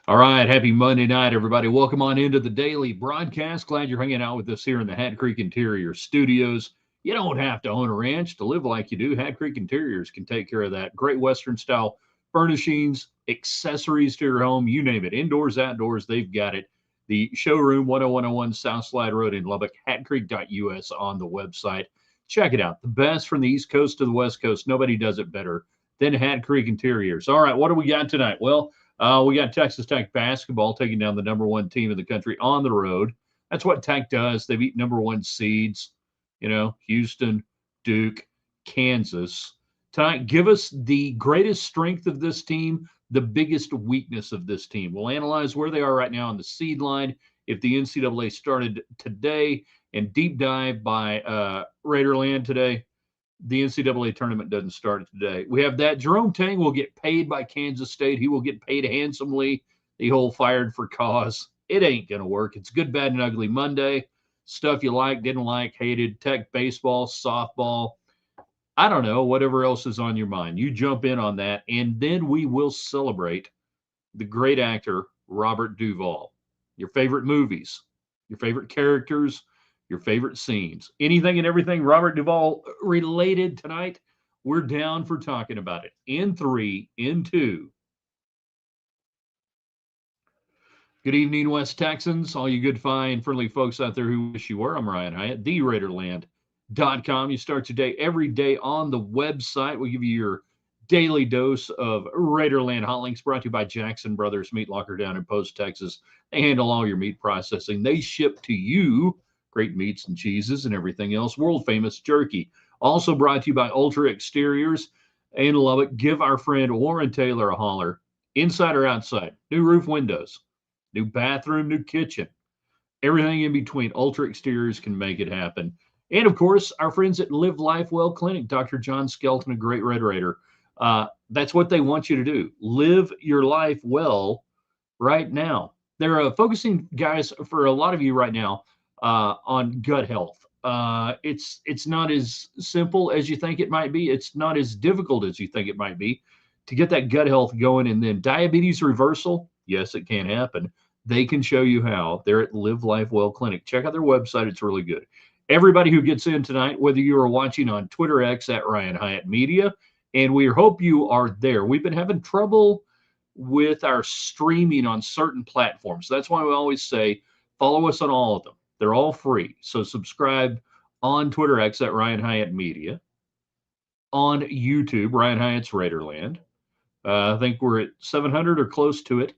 All right, happy Monday night, everybody. Welcome on into the daily broadcast. Glad you're hanging out with us here in the Hat Creek Interior Studios. You don't have to own a ranch to live like you do. Hat Creek Interiors can take care of that. Great Western style furnishings, accessories to your home, you name it. Indoors, outdoors, they've got it. The showroom, 10101 South Slide Road in Lubbock, hatcreek.us on the website. Check it out. The best from the East Coast to the West Coast. Nobody does it better than Hat Creek Interiors. All right, what do we got tonight? Well, we got Texas Tech basketball taking down the number one team in the country on the road. That's what Tech does. They beat number one seeds, Houston, Duke, Kansas. Tonight, give us the greatest strength of this team, the biggest weakness of this team. We'll analyze where they are right now on the seed line, if the NCAA started today, and deep dive by Raiderland today. The NCAA tournament doesn't start today. We have that. Jerome Tang will get paid by Kansas State. He will get paid handsomely. The whole fired for cause. It ain't going to work. It's good, bad, and ugly Monday. Stuff you like, didn't like, hated. Tech baseball, softball. I don't know, whatever else is on your mind. You jump in on that, and then we will celebrate the great actor, Robert Duvall. Your favorite movies, your favorite characters, your favorite scenes, anything and everything Robert Duvall related tonight. We're down for talking about it. In 3, in 2. Good evening, West Texans, all you good, fine, friendly folks out there who wish you were. I'm Ryan Hyatt, theraiderland.com. You start your day every day on the website. We'll give you your daily dose of Raiderland hot links, brought to you by Jackson Brothers Meat Locker down in Post, Texas. They handle all your meat processing. They ship to you great meats and cheeses and everything else. World famous jerky. Also brought to you by Ultra Exteriors in Lubbock. Give our friend Warren Taylor a holler. Inside or outside. New roof windows. New bathroom, new kitchen. Everything in between. Ultra Exteriors can make it happen. And of course, our friends at Live Life Well Clinic. Dr. John Skelton, a great Red Raider. That's what they want you to do. Live your life well right now. They're focusing, guys, for a lot of you right now, on gut health. It's not as simple as you think it might be. It's not as difficult as you think it might be to get that gut health going. And then diabetes reversal, yes, it can happen. They can show you how. They're at Live Life Well Clinic. Check out their website. It's really good. Everybody who gets in tonight, whether you are watching on Twitter X at Ryan Hyatt Media, and we hope you are there. We've been having trouble with our streaming on certain platforms. That's why we always say follow us on all of them. They're all free. So subscribe on Twitter X at Ryan Hyatt Media. On YouTube, Ryan Hyatt's Raiderland. I think we're at 700 or close to it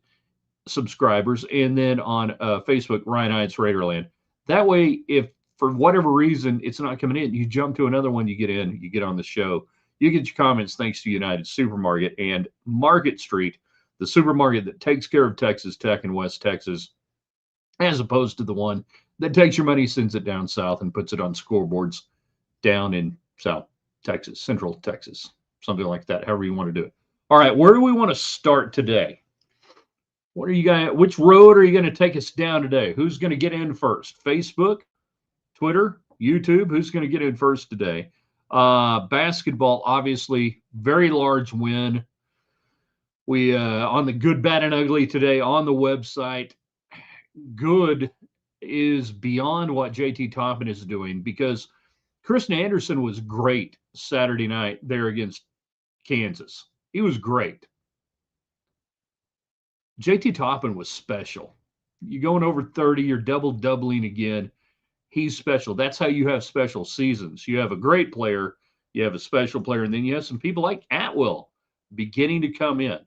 subscribers. And then on Facebook, Ryan Hyatt's Raiderland. That way, if for whatever reason it's not coming in, you jump to another one, you get in, you get on the show. You get your comments thanks to United Supermarket and Market Street, the supermarket that takes care of Texas Tech and West Texas, as opposed to the one that takes your money, sends it down south, and puts it on scoreboards down in South Texas, Central Texas, something like that, however you want to do it. All right, where do we want to start today? Which road are you going to take us down today? Who's going to get in first? Facebook, Twitter, YouTube? Who's going to get in first today? Basketball, obviously, very large win. We on the good, bad, and ugly today on the website. Good is beyond what JT Toppin is doing, because Kristen Anderson was great Saturday night there against Kansas. He was great. JT Toppin was special. You're going over 30, you're doubling again. He's special. That's how you have special seasons. You have a great player, you have a special player, and then you have some people like Atwell beginning to come in.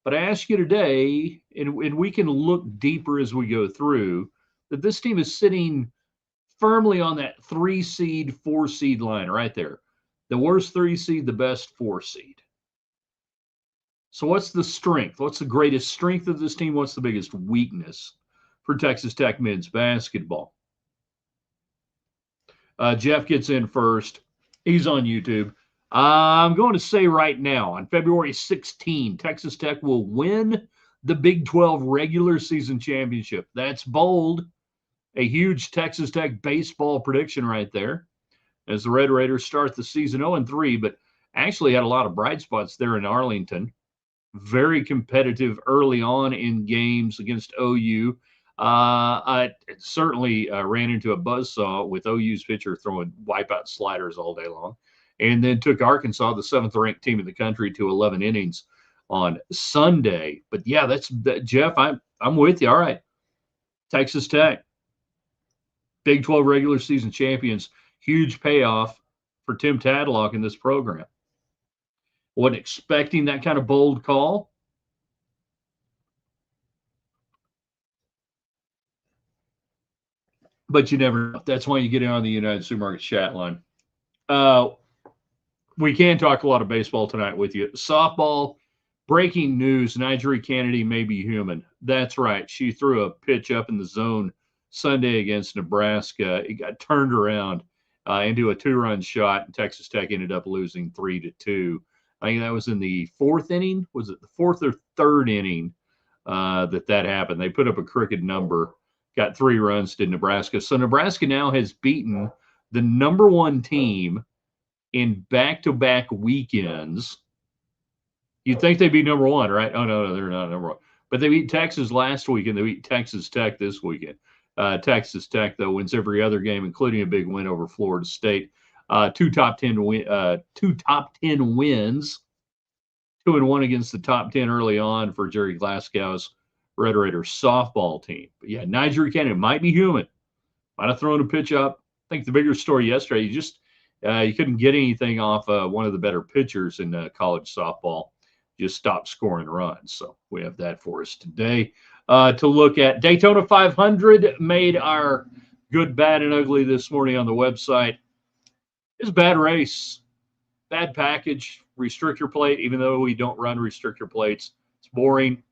But I ask you today, and we can look deeper as we go through, that this team is sitting firmly on that 3 seed, 4 seed line right there. The worst 3 seed, the best 4 seed. So what's the strength? What's the greatest strength of this team? What's the biggest weakness for Texas Tech men's basketball? Jeff gets in first. He's on YouTube. I'm going to say right now, on February 16, Texas Tech will win the Big 12 regular season championship. That's bold. A huge Texas Tech baseball prediction right there, as the Red Raiders start the season 0-3, but actually had a lot of bright spots there in Arlington. very competitive early on in games against OU. I certainly ran into a buzzsaw with OU's pitcher throwing wipeout sliders all day long, and then took Arkansas, the seventh-ranked team in the country, to 11 innings on Sunday. But yeah, Jeff. I'm with you. All right, Texas Tech, Big 12 regular season champions, huge payoff for Tim Tadlock in this program. Wasn't expecting that kind of bold call. But you never know. That's why you get in on the United Supermarket chat line. We can talk a lot of baseball tonight with you. Softball, breaking news, Nigel Kennedy may be human. That's right. She threw a pitch up in the zone Sunday against Nebraska. It got turned around into a two-run shot, and Texas Tech ended up losing 3-2. I think that was in the fourth inning. Was it the fourth or third inning that happened? They put up a crooked number, got 3 runs to Nebraska. So Nebraska now has beaten the number 1 team in back-to-back weekends. You'd think they'd be number 1, right? Oh, no, they're not number 1. But they beat Texas last weekend. They beat Texas Tech this weekend. Texas Tech, though, wins every other game, including a big win over Florida State. 2 top 10 wins, 2-1 against the top 10 early on for Jerry Glasgow's Red Raiders softball team. But yeah, Nigel Kennedy might be human. Might have thrown a pitch up. I think the bigger story yesterday, you couldn't get anything off one of the better pitchers in college softball. Just stopped scoring runs. So we have that for us today to look at. Daytona 500 made our good, bad, and ugly this morning on the website. It's a bad race, bad package, restrictor plate, even though we don't run restrictor plates. It's boring.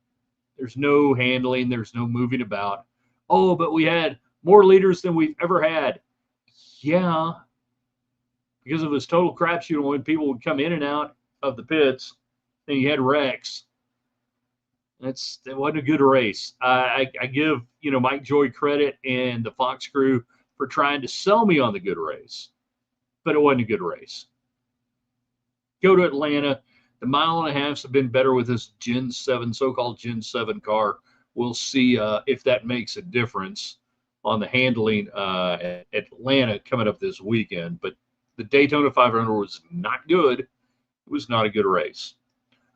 There's no handling. There's no moving about. Oh, but we had more leaders than we've ever had. Yeah, because of this total crapshoot when people would come in and out of the pits, and you had wrecks. It wasn't a good race. I give Mike Joy credit and the Fox crew for trying to sell me on the good race, but it wasn't a good race. Go to Atlanta. The mile and a halves have been better with this so-called Gen 7 car. We'll see if that makes a difference on the handling at Atlanta coming up this weekend. But the Daytona 500 was not good. It was not a good race.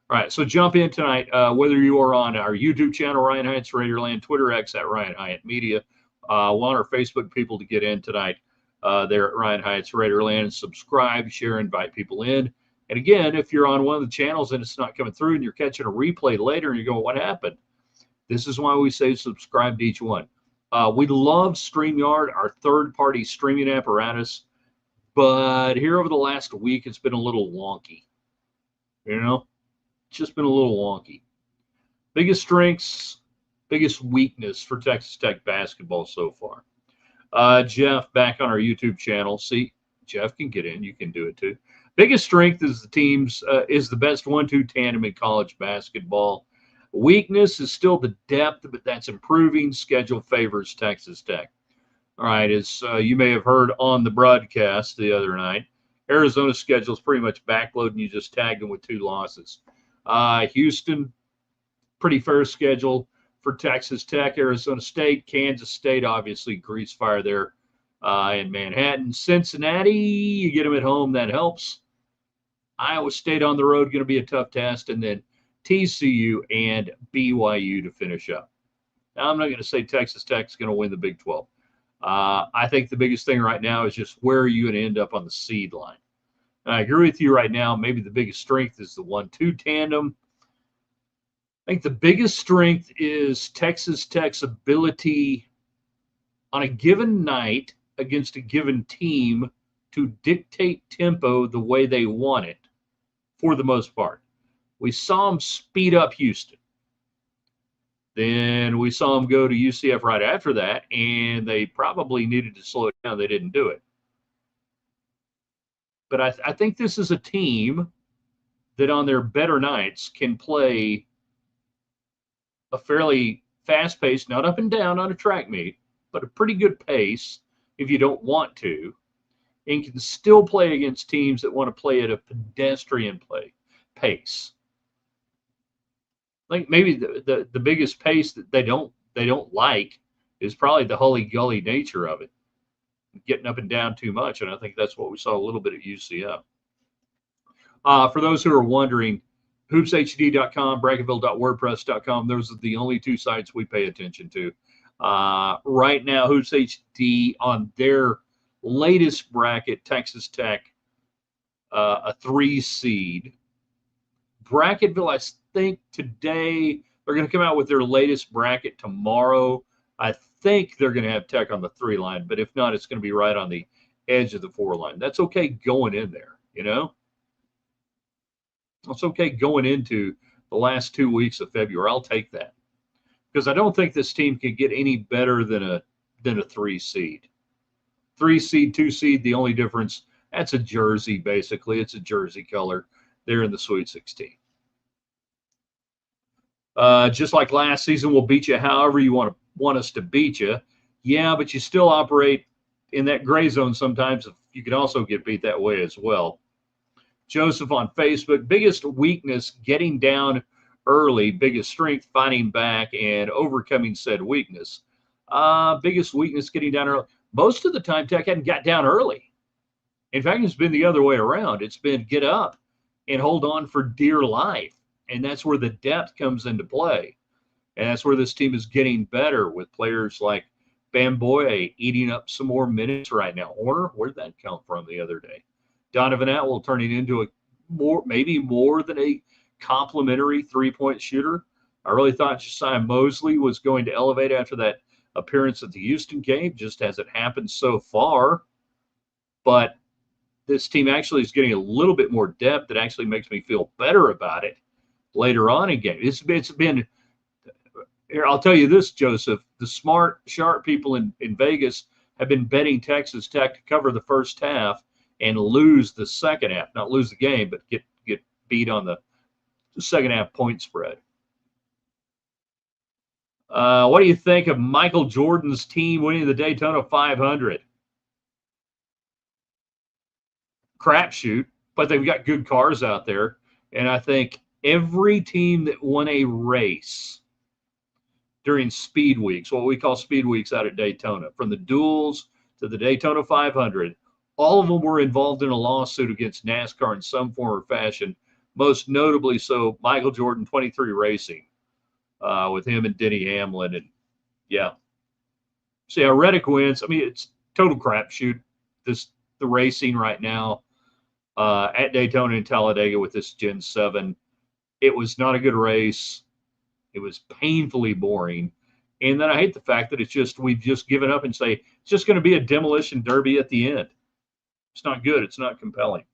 All right, so jump in tonight, whether you are on our YouTube channel, Ryan Hyatt's Raiderland, Twitter X at Ryan Hyatt Media. Want our Facebook people to get in tonight there at Ryan Hyatt's Raiderland. Subscribe, share, invite people in. And again, if you're on one of the channels and it's not coming through and you're catching a replay later and you're going, what happened? This is why we say subscribe to each one. We love StreamYard, our third-party streaming apparatus. But here over the last week, it's been a little wonky. It's just been a little wonky. Biggest strengths, biggest weakness for Texas Tech basketball so far. Jeff, back on our YouTube channel. See, Jeff can get in. You can do it too. Biggest strength is is the best 1-2 tandem in college basketball. Weakness is still the depth, but that's improving. Schedule favors Texas Tech. All right, as you may have heard on the broadcast the other night, Arizona's schedule is pretty much backloaded, and you just tagged them with 2 losses. Houston, pretty fair schedule for Texas Tech. Arizona State, Kansas State, obviously grease fire there in Manhattan. Cincinnati, you get them at home, that helps. Iowa State on the road, going to be a tough test, and then TCU and BYU to finish up. Now, I'm not going to say Texas Tech is going to win the Big 12. I think the biggest thing right now is just where are you going to end up on the seed line. And I agree with you right now. Maybe the biggest strength is the 1-2 tandem. I think the biggest strength is Texas Tech's ability on a given night against a given team to dictate tempo the way they want it for the most part. We saw them speed up Houston. Then we saw them go to UCF right after that, and they probably needed to slow it down. They didn't do it. But I think this is a team that on their better nights can play a fairly fast pace, not up and down on a track meet, but a pretty good pace if you don't want to, and can still play against teams that want to play at a pedestrian pace. I think maybe the biggest pace that they don't like is probably the hully gully nature of it, getting up and down too much, and I think that's what we saw a little bit at UCF. For those who are wondering, hoopshd.com, bracketville.wordpress.com, those are the only two sites we pay attention to. Right now, Hoops HD on their latest bracket, Texas Tech, a 3 seed. Bracketville, I think today they're going to come out with their latest bracket tomorrow. I think they're going to have Tech on the 3 line, but if not, it's going to be right on the edge of the 4 line. That's okay going in there, you know? It's okay going into the last 2 weeks of February. I'll take that because I don't think this team can get any better than a 3 seed. 3 seed, 2 seed, the only difference, that's a jersey, basically. It's a jersey color. They're in the Sweet 16. Just like last season, we'll beat you however you want us to beat you. Yeah, but you still operate in that gray zone sometimes. You can also get beat that way as well. Joseph on Facebook, biggest weakness, getting down early, biggest strength, fighting back, and overcoming said weakness. Biggest weakness, getting down early. Most of the time, Tech hadn't got down early. In fact, it's been the other way around. It's been get up and hold on for dear life. And that's where the depth comes into play. And that's where this team is getting better with players like Bamboye eating up some more minutes right now. Horner, where'd that come from the other day? Donovan Atwell turning into maybe more than a complimentary three-point shooter. I really thought Josiah Mosley was going to elevate after that appearance at the Houston game, just as it happened so far. But this team actually is getting a little bit more depth that actually makes me feel better about it later on in game. It's been here. I'll tell you this, Joseph, the smart, sharp people in Vegas have been betting Texas Tech to cover the first half and lose the second half, not lose the game, but get beat on the second half point spread. What do you think of Michael Jordan's team winning the Daytona 500? Crapshoot, but they've got good cars out there. And I think every team that won a race during speed weeks, what we call speed weeks out at Daytona, from the duels to the Daytona 500, all of them were involved in a lawsuit against NASCAR in some form or fashion, most notably so Michael Jordan 23 Racing with him and Denny Hamlin. And, yeah. See how Reddick wins. I mean, it's total crapshoot, the racing right now at Daytona and Talladega with this Gen 7. It was not a good race. It was painfully boring. And then I hate the fact that we've just given up and say it's just going to be a demolition derby at the end. It's not good. It's not compelling.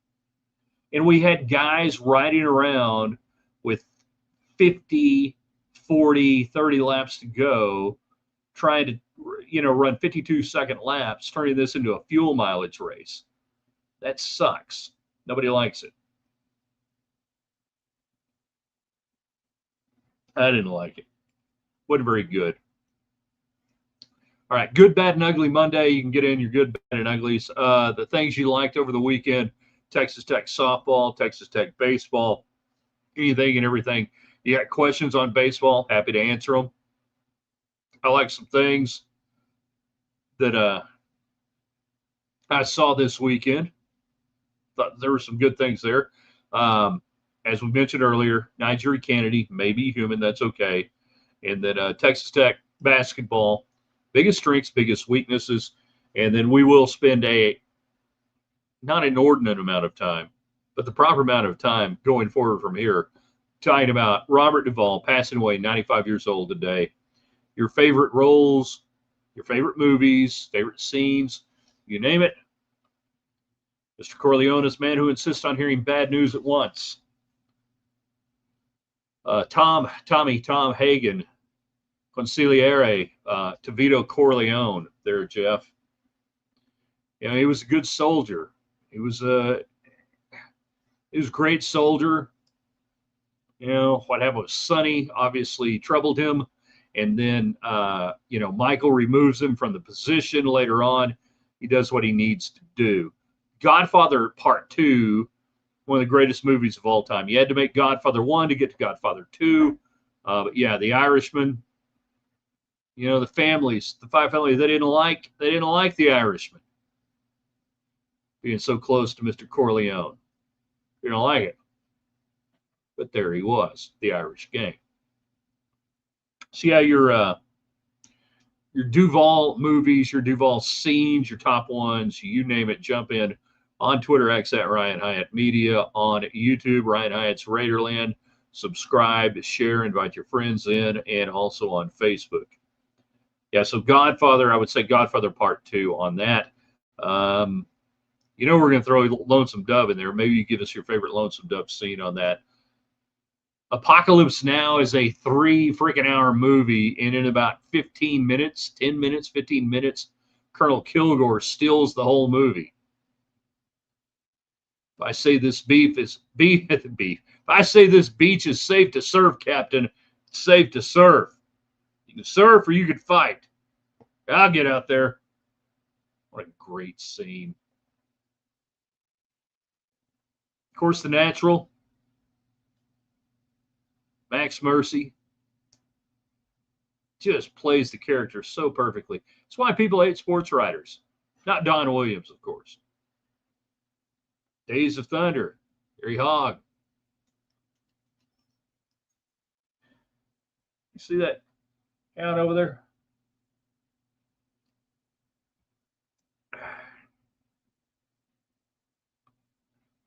And we had guys riding around with 50, 40, 30 laps to go, trying to, run 52-second laps, turning this into a fuel mileage race. That sucks. Nobody likes it. I didn't like it. Wasn't very good. All right, good, bad, and ugly Monday. You can get in your good, bad, and uglies. The things you liked over the weekend: Texas Tech softball, Texas Tech baseball, anything and everything. You got questions on baseball? Happy to answer them. I like some things that I saw this weekend. Thought there were some good things there. As we mentioned earlier, Nigeria Kennedy may be human. That's okay. And then Texas Tech basketball, biggest strengths, biggest weaknesses. And then we will spend a not inordinate amount of time, but the proper amount of time going forward from here, talking about Robert Duvall passing away, 95 years old today. Your favorite roles, your favorite movies, favorite scenes, you name it. Mr. Corleone's man who insists on hearing bad news at once. Tom Hagen, consigliere to Vito Corleone there, Jeff. He was a good soldier. He was a great soldier. What happened with Sonny obviously troubled him. And then, Michael removes him from the position later on. He does what he needs to do. Godfather Part 2, one of the greatest movies of all time. You had to make Godfather 1 to get to Godfather 2. But yeah, the Irishman, the families, the five families, they didn't like the Irishman being so close to Mr. Corleone. They didn't like it. But there he was, the Irish gang. See how your Duvall movies, your Duvall scenes, your top ones, you name it, jump in on Twitter X at Ryan Hyatt Media, on YouTube, Ryan Hyatt's Raiderland. Subscribe, share, invite your friends in, and also on Facebook. Yeah, so Godfather, I would say Godfather Part 2 on that. We're going to throw Lonesome Dove in there. Maybe you give us your favorite Lonesome Dove scene on that. Apocalypse Now is a 3 freaking hour movie, and in about 15 minutes, Colonel Kilgore steals the whole movie. If I say this beef is beef at the beef. If I say this beach is safe to surf, Captain, it's safe to surf. You can surf or you can fight. I'll get out there. What a great scene. Of course, The Natural. Max Mercy just plays the character so perfectly. That's why people hate sports writers. Not Don Williams, of course. Days of Thunder, Harry Hogg. You see that out over there?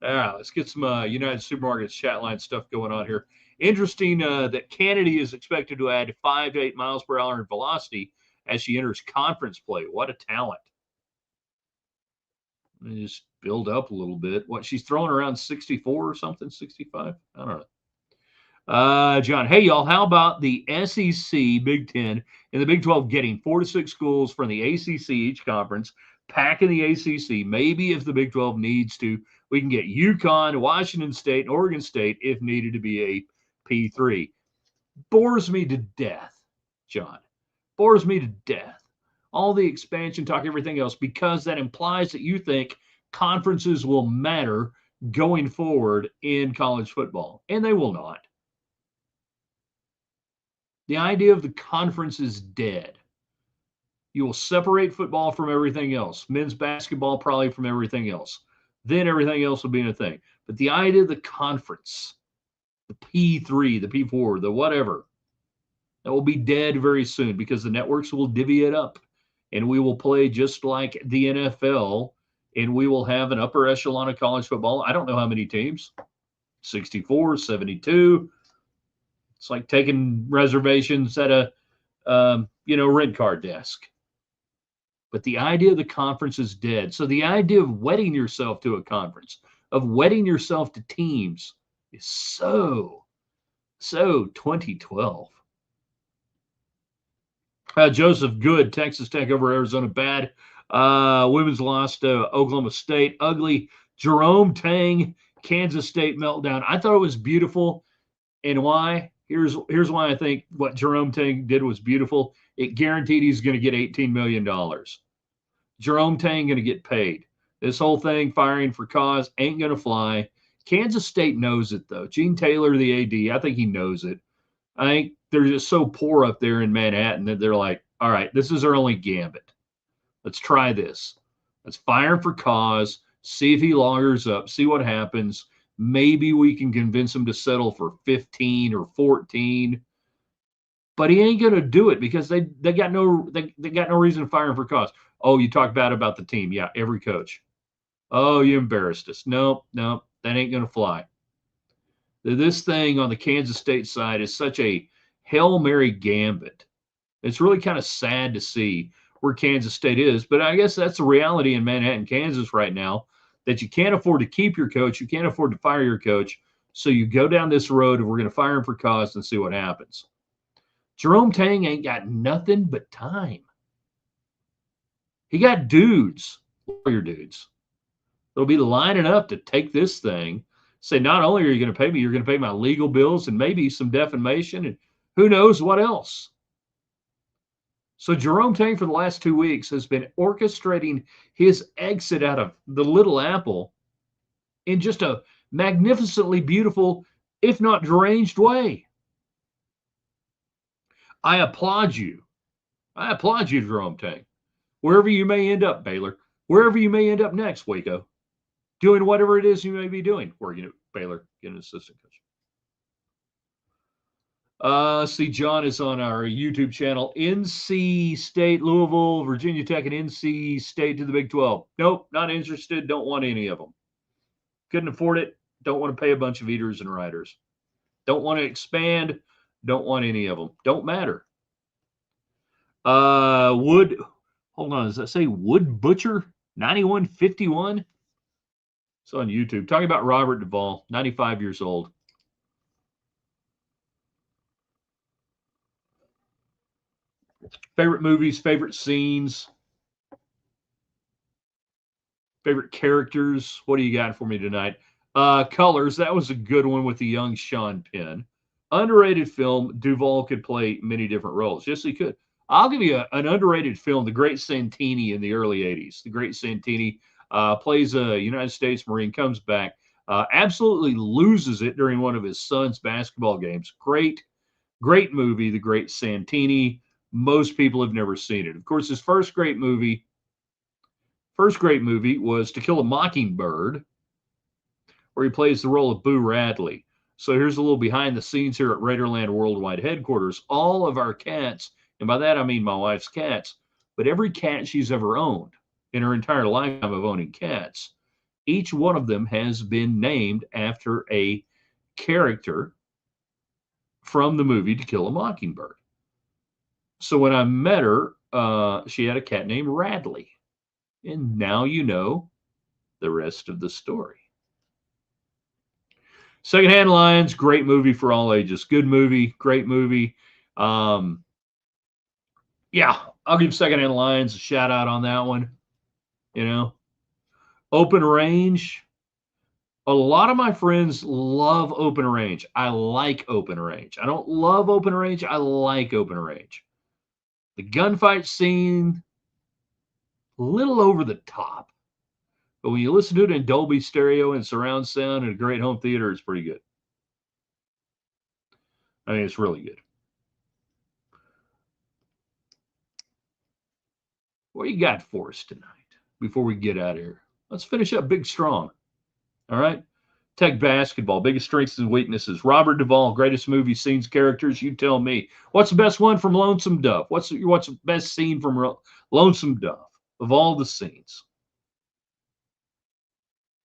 Let's get some United Supermarkets chat line stuff going on here. Interesting that Kennedy is expected to add 5 to 8 miles per hour in velocity as she enters conference play. What a talent. Just build up a little bit. What, she's throwing around 64 or something, 65? I don't know. John, hey, y'all, how about the SEC, Big Ten, and the Big 12 getting 4 to 6 schools from the ACC each conference, packing the ACC? Maybe if the Big 12 needs to, we can get UConn, Washington State, and Oregon State if needed to be a P3. Bores me to death, John. Bores me to death. All the expansion talk, everything else, because that implies that you think conferences will matter going forward in college football, and they will not. The idea of the conference is dead. You will separate football from everything else, men's basketball probably from everything else. Then everything else will be in a thing. But the idea of the conference, the P3, the P4, the whatever, that will be dead very soon because the networks will divvy it up. And we will play just like the NFL, and we will have an upper echelon of college football. I don't know how many teams, 64, 72. It's like taking reservations at a, rent car desk. But the idea of the conference is dead. So the idea of wedding yourself to a conference, of wedding yourself to teams is so 2012. Joseph Good, Texas Tech over Arizona, bad. Women's lost to Oklahoma State. Ugly. Jerome Tang, Kansas State meltdown. I thought it was beautiful. And why? Here's why I think what Jerome Tang did was beautiful. It guaranteed he's going to get $18 million. Jerome Tang going to get paid. This whole thing, firing for cause, ain't going to fly. Kansas State knows it, though. Gene Taylor, the AD, I think he knows it. I think they're just so poor up there in Manhattan that they're like, all right, this is our only gambit. Let's try this. Let's fire for cause, see if he lawyers up, see what happens. Maybe we can convince him to settle for 15 or 14. But he ain't going to do it because they got no reason to fire him for cause. Oh, you talk bad about the team. Yeah, every coach. Oh, you embarrassed us. Nope, that ain't going to fly. This thing on the Kansas State side is such a Hail Mary gambit. It's really kind of sad to see where Kansas State is, but I guess that's the reality in Manhattan, Kansas right now, that you can't afford to keep your coach, you can't afford to fire your coach, so you go down this road and we're going to fire him for cause and see what happens. Jerome Tang ain't got nothing but time. He got dudes, lawyer dudes. They'll be lining up to take this thing, say, not only are you going to pay me, you're going to pay my legal bills and maybe some defamation and who knows what else. So Jerome Tang for the last 2 weeks has been orchestrating his exit out of the Little Apple in just a magnificently beautiful, if not deranged way. I applaud you. I applaud you, Jerome Tang. Wherever you may end up, Baylor. Wherever you may end up next, Waco. Doing whatever it is you may be doing. Working at Baylor, getting an assistant coach. See, John is on our YouTube channel. NC State, Louisville, Virginia Tech, and NC State to the Big 12. Nope, not interested. Don't want any of them. Couldn't afford it. Don't want to pay a bunch of eaters and riders. Don't want to expand. Don't want any of them. Don't matter. Hold on. Does that say Wood Butcher 9151? It's on YouTube. Talking about Robert Duvall, 95 years old. Favorite movies, favorite scenes, favorite characters. What do you got for me tonight? Colors. That was a good one with the young Sean Penn. Underrated film. Duvall could play many different roles. Yes, he could. I'll give you an underrated film, The Great Santini in the early 80s. The Great Santini plays a United States Marine, comes back, absolutely loses it during one of his son's basketball games. Great movie, The Great Santini. Most people have never seen it. Of course, his first great movie was To Kill a Mockingbird, where he plays the role of Boo Radley. So here's a little behind the scenes here at Raiderland Worldwide headquarters. All of our cats, and by that I mean my wife's cats, but every cat she's ever owned in her entire lifetime of owning cats, each one of them has been named after a character from the movie To Kill a Mockingbird. So when I met her, she had a cat named Radley. And now you know the rest of the story. Secondhand Lions, great movie for all ages. Good movie, great movie. Yeah, I'll give Secondhand Lions a shout out on that one. You know, Open Range. A lot of my friends love Open Range. I like Open Range. I don't love Open Range. I like Open Range. The gunfight scene, a little over the top. But when you listen to it in Dolby stereo and surround sound and a great home theater, it's pretty good. I mean, it's really good. What you got for us tonight before we get out of here? Let's finish up big strong. All right? Tech basketball, biggest strengths and weaknesses. Robert Duvall, greatest movie, scenes, characters. You tell me. What's the best one from Lonesome Dove? What's the best scene from Lonesome Dove of all the scenes?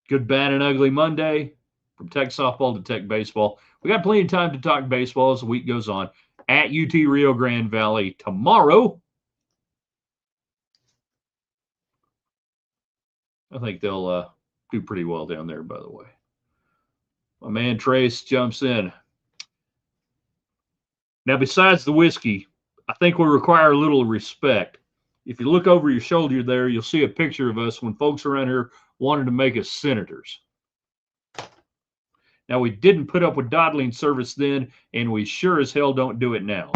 Good, bad, and ugly Monday, from Tech softball to Tech baseball. We got plenty of time to talk baseball as the week goes on. At UT Rio Grande Valley tomorrow. I think they'll do pretty well down there, by the way. My man Trace jumps in. Now, besides the whiskey, I think we require a little respect. If you look over your shoulder there, you'll see a picture of us when folks around here wanted to make us senators. Now, we didn't put up with dawdling service then, and we sure as hell don't do it now.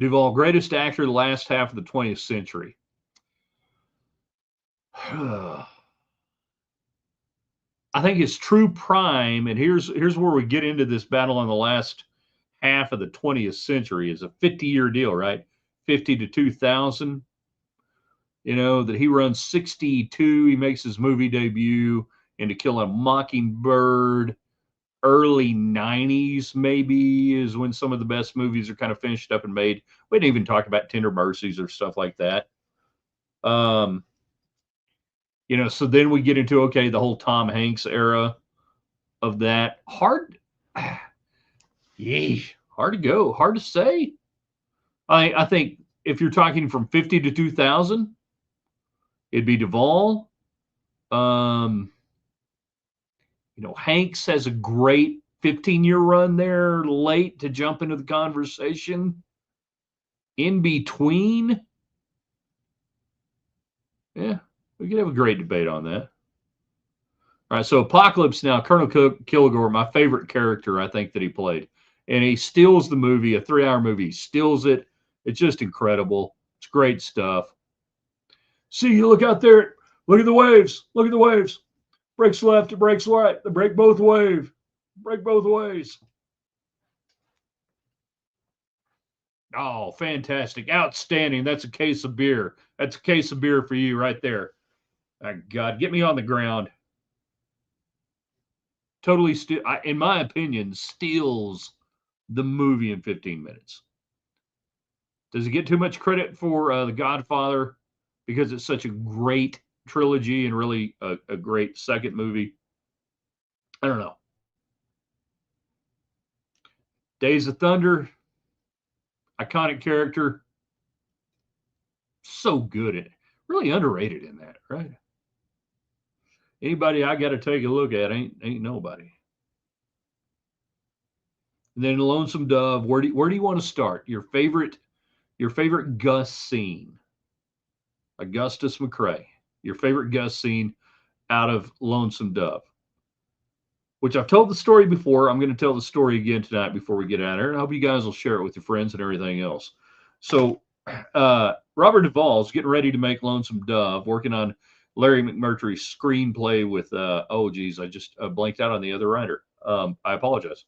Duvall, greatest actor of the last half of the 20th century. I think his true prime, and here's where we get into this battle on the last half of the 20th century, is a 50-year deal, right? 50 to 2000. You know, that he runs 62. He makes his movie debut in To Kill a Mockingbird. Early 90s maybe is when some of the best movies are kind of finished up and made. We didn't even talk about Tender Mercies or stuff like that. You know, so then we get into, okay, the whole Tom Hanks era of that. Hard to go. Hard to say. I think if you're talking from 50 to 2000, it'd be Duvall. You know, Hanks has a great 15-year run there late to jump into the conversation. In between, yeah, we could have a great debate on that. All right, so Apocalypse Now, Colonel Kilgore, my favorite character, I think, that he played. And he steals the movie, a 3-hour movie. He steals it. It's just incredible. It's great stuff. See, you look out there. Look at the waves. Look at the waves. Brakes left, brakes right. The brake both ways. Brake both ways. Oh, fantastic. Outstanding. That's a case of beer. That's a case of beer for you right there. Oh, God, get me on the ground. Totally, in my opinion, steals the movie in 15 minutes. Does it get too much credit for The Godfather because it's such a great trilogy and really a great second movie? I don't know. Days of Thunder, iconic character, so good at it. Really underrated in that, right? Anybody I got to take a look at ain't nobody. And then Lonesome Dove. Where do you want to start? Your favorite Gus scene? Augustus McCrae. Your favorite Gus scene out of Lonesome Dove? Which I've told the story before. I'm going to tell the story again tonight before we get out of here. And I hope you guys will share it with your friends and everything else. So Robert Duvall is getting ready to make Lonesome Dove, working on Larry McMurtry's screenplay with, I just blanked out on the other writer. I apologize.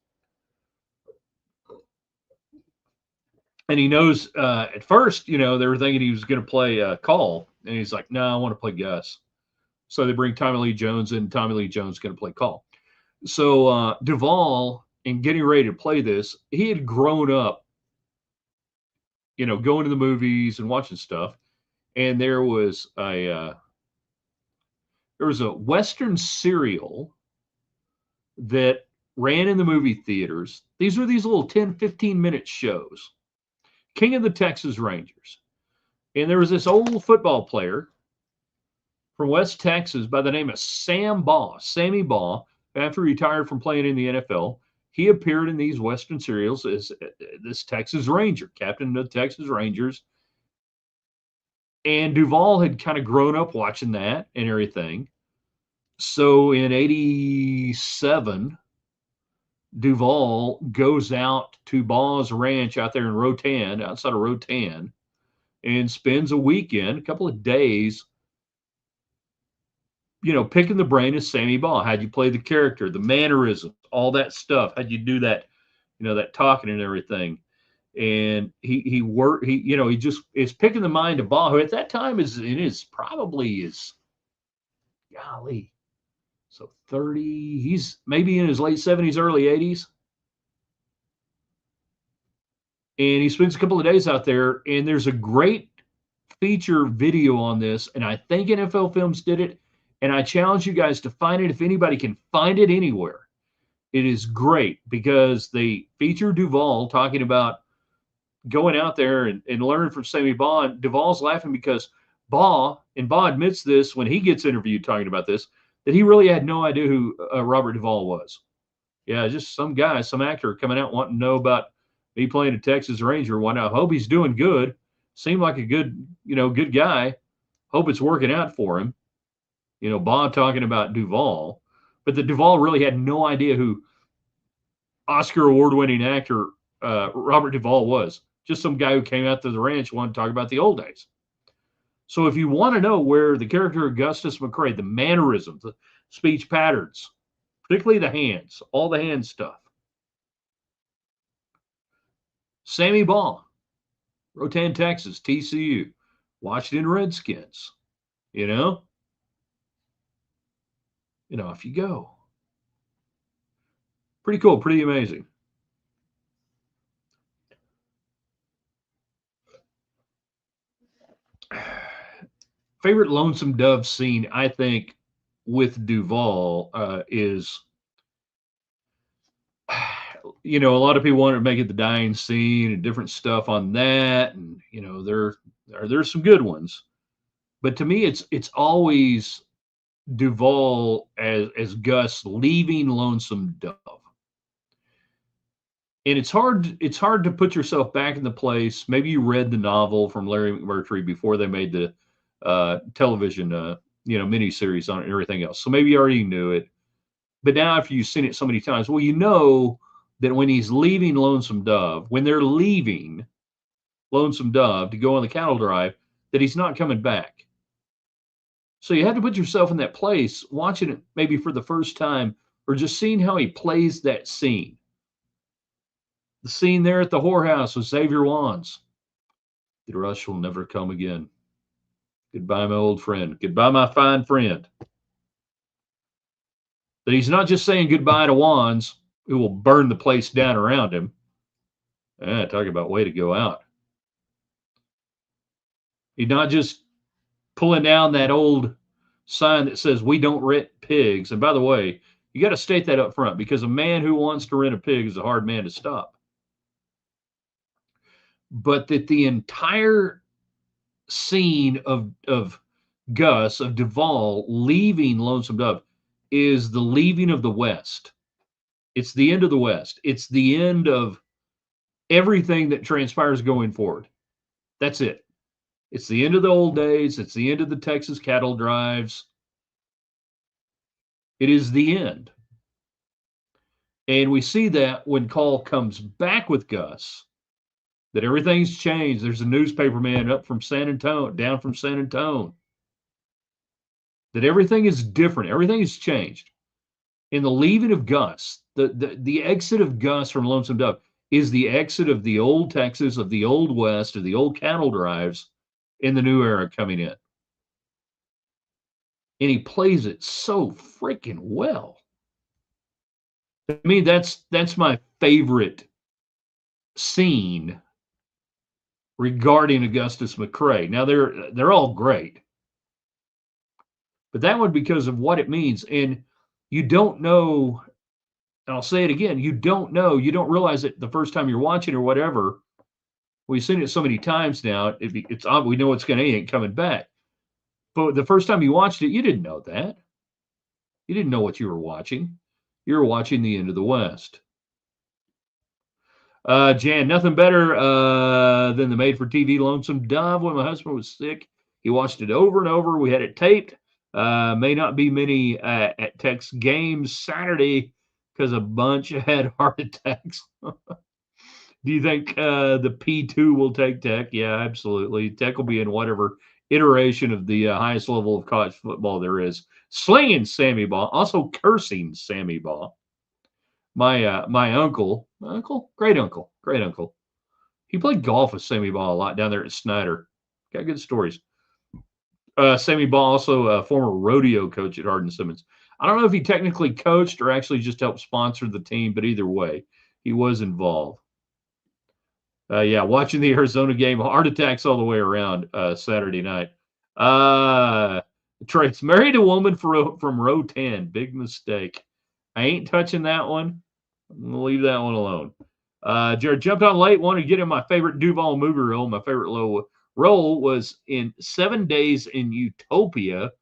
And he knows at first, they were thinking he was going to play Call. And he's like, no, I want to play Gus. So they bring Tommy Lee Jones in. Tommy Lee Jones is going to play Call. So Duvall, in getting ready to play this, he had grown up, going to the movies and watching stuff. And there was a Western serial that ran in the movie theaters. These were these little 10, 15-minute shows. King of the Texas Rangers. And there was this old football player from West Texas by the name of Sammy Baugh. After he retired from playing in the NFL, he appeared in these Western serials as this Texas Ranger, captain of the Texas Rangers. And Duvall had kind of grown up watching that and everything. So in 87, Duvall goes out to Baugh's ranch out there in Rotan, outside of Rotan, and spends a weekend, a couple of days, picking the brain of Sammy Baugh. How'd you play the character, the mannerisms, all that stuff? How'd you do that, that talking and everything? And he just is picking the mind of Baugh, who at that time probably golly, so 30, he's maybe in his late 70s, early 80s. And he spends a couple of days out there, and there's a great feature video on this, and I think NFL Films did it, and I challenge you guys to find it if anybody can find it anywhere. It is great because they feature Duvall talking about going out there and learning from Sammy Baugh. And Duvall's laughing because Baugh admits this when he gets interviewed talking about this, that he really had no idea who Robert Duvall was. Yeah, just some guy, some actor coming out wanting to know about me playing a Texas Ranger. Why not? Hope he's doing good. Seemed like a good guy. Hope it's working out for him. Baugh talking about Duvall, but the Duvall really had no idea who Oscar award-winning actor Robert Duvall was. Just some guy who came out to the ranch wanted to talk about the old days. So if you want to know where the character Augustus McCrae, the mannerisms, the speech patterns, particularly the hands, all the hand stuff. Sammy Baugh, Rotan, Texas, TCU, Washington Redskins, off you go. Pretty cool, pretty amazing. Favorite Lonesome Dove scene, I think, with Duvall is, a lot of people want to make it the dying scene and different stuff on that, and there's some good ones, but to me, it's always Duvall as Gus leaving Lonesome Dove. And it's hard to put yourself back in the place. Maybe you read the novel from Larry McMurtry before they made the television, miniseries on it and everything else. So maybe you already knew it. But now after you've seen it so many times, well, that when he's leaving Lonesome Dove, when they're leaving Lonesome Dove to go on the cattle drive, that he's not coming back. So you have to put yourself in that place, watching it maybe for the first time, or just seeing how he plays that scene. The scene there at the whorehouse with Xavier Wands. The rush will never come again. Goodbye, my old friend. Goodbye, my fine friend. That he's not just saying goodbye to Wands, who will burn the place down around him. Talk about way to go out. He's not just pulling down that old sign that says we don't rent pigs. And by the way, you got to state that up front, because a man who wants to rent a pig is a hard man to stop. But that the entire scene of Gus, of Duvall leaving Lonesome Dove, is the leaving of the West. It's the end of the West. It's the end of everything that transpires going forward. That's it. It's the end of the old days. It's the end of the Texas cattle drives. It is the end. And we see that when Call comes back with Gus, that everything's changed. There's a newspaper man up from San Antonio, down from San Antonio. That everything is different. Everything has changed. In the leaving of Gus, the exit of Gus from Lonesome Dove is the exit of the old Texas, of the old West, of the old cattle drives, in the new era coming in. And he plays it so freaking well. To me, that's my favorite scene regarding Augustus McCrae. Now they're all great, but that one, because of what it means, and you don't know. And I'll say it again: you don't know, you don't realize it the first time you're watching or whatever. We've seen it so many times now. It's we know it's going to ain't coming back. But the first time you watched it, you didn't know that. You didn't know what you were watching. You were watching the end of the West. Jan, nothing better than the made-for-TV Lonesome Dove. When my husband was sick, he watched it over and over. We had it taped. May not be many at Tech's games Saturday because a bunch had heart attacks. Do you think the P2 will take Tech? Yeah, absolutely. Tech will be in whatever iteration of the highest level of college football there is. Slinging Sammy Ball, also cursing Sammy Ball. My uncle, great uncle, he played golf with Sammy Ball a lot down there at Snyder. Got good stories. Sammy Ball, also a former rodeo coach at Hardin Simmons. I don't know if he technically coached or actually just helped sponsor the team, but either way, he was involved. Yeah, watching the Arizona game, heart attacks all the way around Saturday night. Trace married a woman from row 10. Big mistake. I ain't touching that one. I'm going to leave that one alone. Jared jumped on late, wanted to get in my favorite Duvall movie role. My favorite role was in 7 Days in Utopia.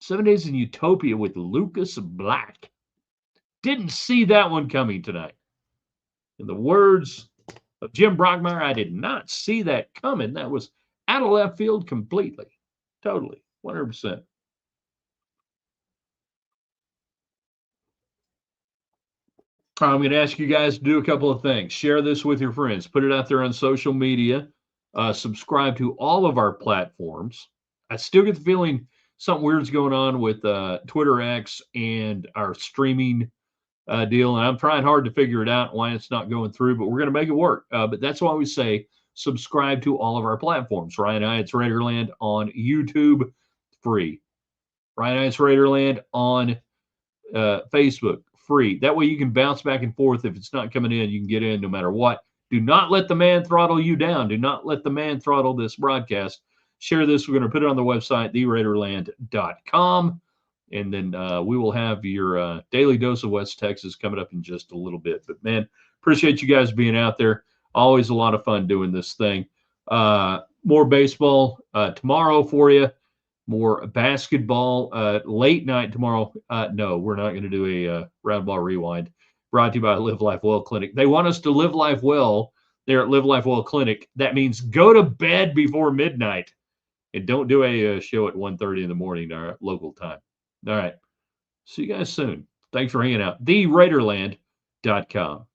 7 Days in Utopia with Lucas Black. Didn't see that one coming tonight. In the words of Jim Brockmeyer, I did not see that coming. That was out of left field completely. Totally. 100%. I'm going to ask you guys to do a couple of things. Share this with your friends. Put it out there on social media. Subscribe to all of our platforms. I still get the feeling something weird's going on with Twitter X and our streaming deal, and I'm trying hard to figure it out why it's not going through, but we're going to make it work. But that's why we say subscribe to all of our platforms. Ryan Hyatt's Raiderland on YouTube, free. Ryan Hyatt's Raiderland on Facebook, free. That way you can bounce back and forth. If it's not coming in, you can get in no matter what. Do not let the man throttle you down. Do not let the man throttle this broadcast. Share this. We're going to put it on the website, theraiderland.com. And then we will have your daily dose of West Texas coming up in just a little bit. But, man, appreciate you guys being out there. Always a lot of fun doing this thing. More baseball tomorrow for you. More basketball late night tomorrow. No, we're not going to do a round ball rewind. Brought to you by Live Life Well Clinic. They want us to live life well there at Live Life Well Clinic. That means go to bed before midnight and don't do a show at 1:30 in the morning our local time. All right. See you guys soon. Thanks for hanging out. TheRaiderland.com.